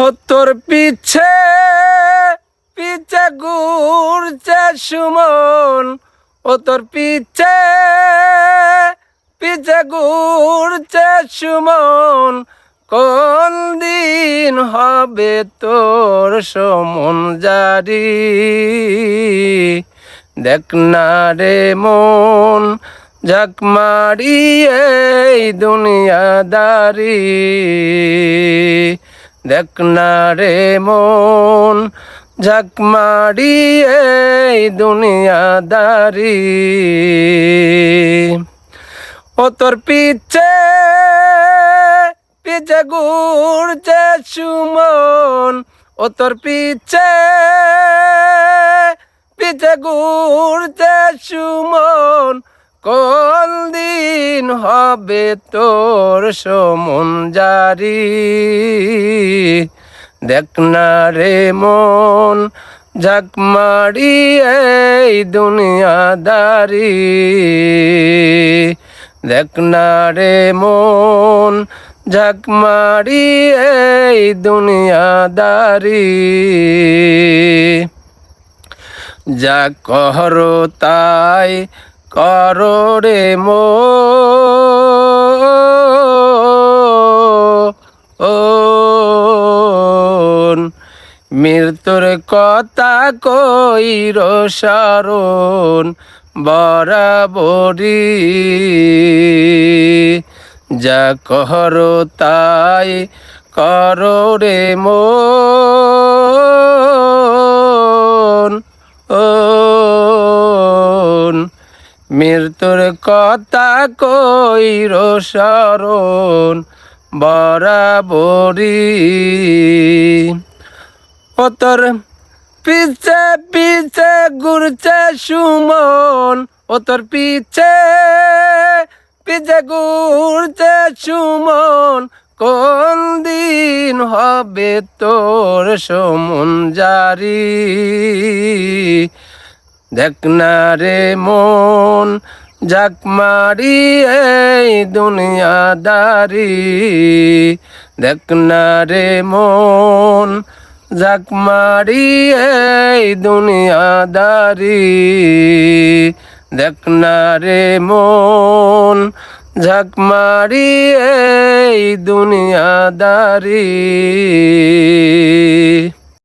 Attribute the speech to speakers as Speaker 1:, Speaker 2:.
Speaker 1: ও তোর পিছে পিছে ঘুরছে সুমন, ও তোর পিছে পিছে ঘুরছে সুমন, কোন দিন হবে তোর সমন জারি। দেখ না রে মন ঝাঁক মারি এই দুনিয়াদারি, দেখ না রে মন ঝাঁক মারি এই দুনিয়াদারি। ও তোর পিছে পিছে ঘুরছে সুমন, ও তোর পিছে পিছে ঘুরছে সুমন, কোন দিন হবে তোর সমন জারি। দেখ না রে মন ঝাঁক মারি এই দুনিয়াদারি, দেখ না রে মন ঝাঁক মারি এই দুনিয়াদারি। যা করো তাই করো রে মন, মৃত্যুর কথা কইর স্মরণ বরাবরি। যা করো তাই করো রে মন, মৃত্যুর কথা কইর স্মরণ বরাবরি। ও তোর পিছে পিছে ঘুরছে সুমন, ও তোর পিছে পিছে ঘুরছে সুমন, কোন দিন হবে তোর সমন জারি। দেখ না রে মন ঝাঁক মারি এই দুনিয়াদারি, দেখ না রে মন ঝাঁক মারি এই দুনিয়াদারি, দেখ না রে মন ঝাঁক মারি এই দুনিয়াদারি।